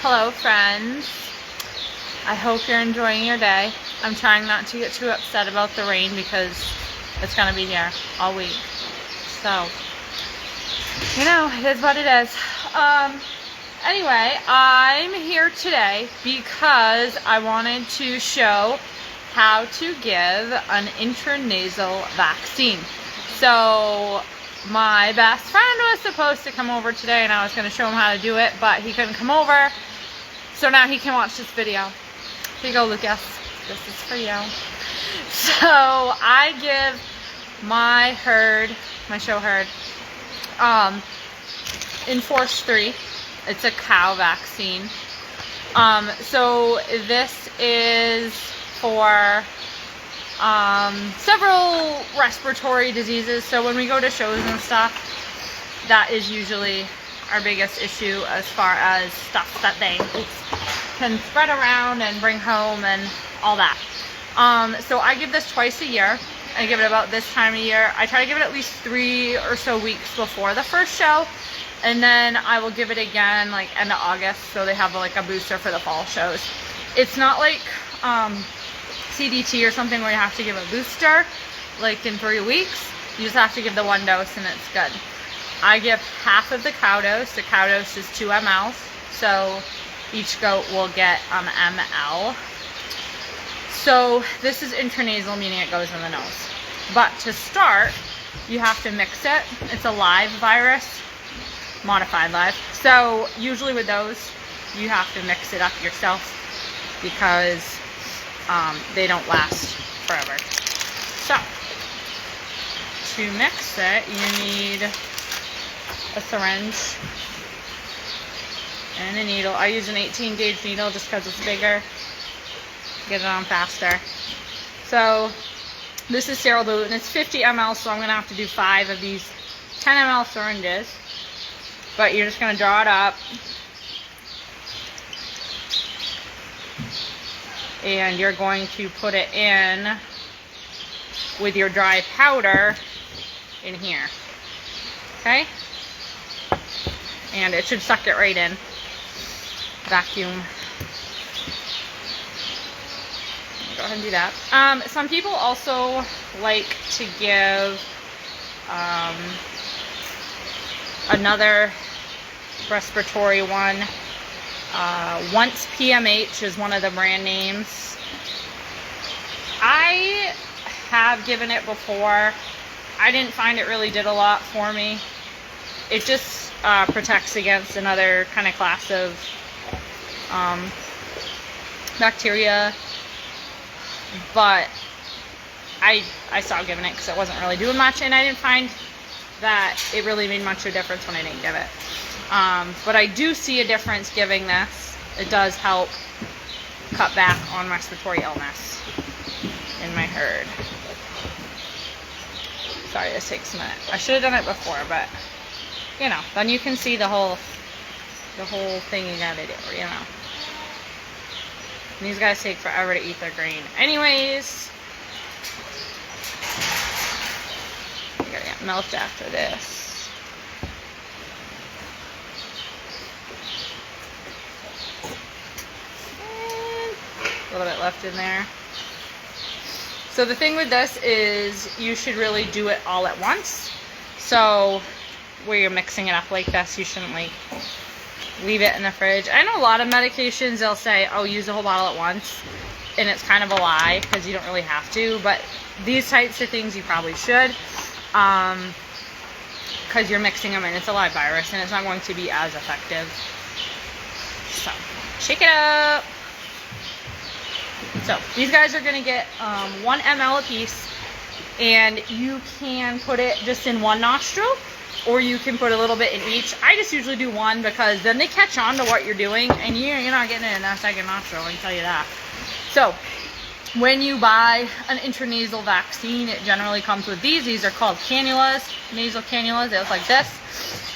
Hello friends, I hope you're enjoying your day. I'm trying not to get too upset about the rain because it's going to be here all week. So, you know, it is what it is. Anyway, I'm here today because I wanted to show how to give an intranasal vaccine. So, my best friend was supposed to come over today and I was going to show him how to do it, but he couldn't come over. So now he can watch this video. Here you go, Lucas. This is for you. So I give my herd, my show herd, Enforce 3. It's a cow vaccine. So this is for several respiratory diseases. So when we go to shows and stuff, that is usually our biggest issue as far as stuff that they can spread around and bring home and all that. So I give this twice a year. I give it about this time of year. I try to give it at least 3 or so weeks before the first show, and then I will give it again like end of August, so they have like a booster for the fall shows. It's not like CDT or something where you have to give a booster like in 3 weeks. You just have to give the 1 dose and it's good. I give half of the cow dose. The cow dose is 2 mLs, so each goat will get ml. So this is intranasal, meaning it goes in the nose. But to start, you have to mix it. It's a live virus, modified live. So usually with those, you have to mix it up yourself because they don't last forever. So to mix it, you need a syringe and a needle. I use an 18 gauge needle just because it's bigger. Get it on faster. So this is sterile dilute and it's 50 ml, so I'm going to have to do 5 of these 10 ml syringes. But you're just going to draw it up. And you're going to put it in with your dry powder in here. Okay? And it should suck it right in. Vacuum. Go ahead and do that. Some people also like to give another respiratory one. Once PMH is one of the brand names. I have given it before. I didn't find it really did a lot for me. It just protects against another kind of class of bacteria, but I stopped giving it because it wasn't really doing much, and I didn't find that it really made much of a difference when I didn't give it. But I do see a difference giving this. It does help cut back on respiratory illness in my herd. Sorry, this takes a minute. I should have done it before, but you know, then you can see the whole thing you gotta do, you know. And these guys take forever to eat their grain. Anyways, you gotta get milked after this. And a little bit left in there. So the thing with this is you should really do it all at once. So where you're mixing it up like this, you shouldn't like leave it in the fridge. I know a lot of medications, they'll say, oh, use the whole bottle at once, and it's kind of a lie because you don't really have to, but these types of things you probably should, because you're mixing them in. It's a live virus and it's not going to be as effective. So shake it up. So these guys are going to get 1 ml a piece, and you can put it just in one nostril, or you can put a little bit in each. I just usually do one because then they catch on to what you're doing, and you're not getting it in that second nostril, I can tell you that. So when you buy an intranasal vaccine, it generally comes with these. These are called cannulas, nasal cannulas. They look like this.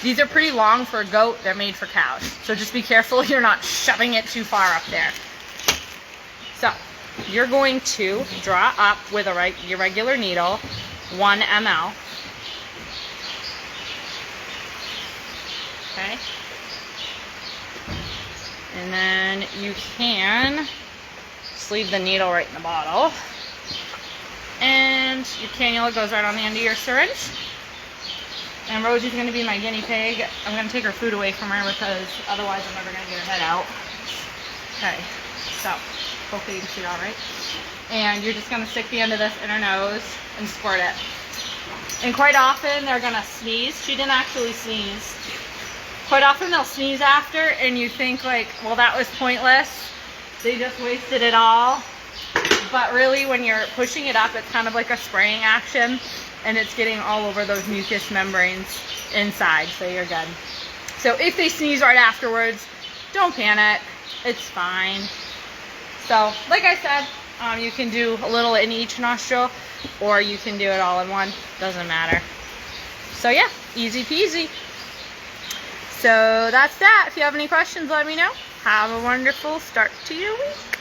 These are pretty long for a goat. They're made for cows. So just be careful you're not shoving it too far up there. So you're going to draw up with your regular needle 1 ml. Okay. And then you can just leave the needle right in the bottle. And your cannula goes right on the end of your syringe. And Rosie's going to be my guinea pig. I'm going to take her food away from her because otherwise I'm never going to get her head out. Okay, so hopefully you can see it all right. And you're just going to stick the end of this in her nose and squirt it. And quite often they're going to sneeze. She didn't actually sneeze. Quite often they'll sneeze after and you think like, well, that was pointless. They just wasted it all. But really when you're pushing it up, it's kind of like a spraying action and it's getting all over those mucous membranes inside, so you're good. So if they sneeze right afterwards, don't panic. It's fine. So like I said, you can do a little in each nostril or you can do it all in one. Doesn't matter. So yeah, easy peasy. So that's that. If you have any questions, let me know. Have a wonderful start to your week.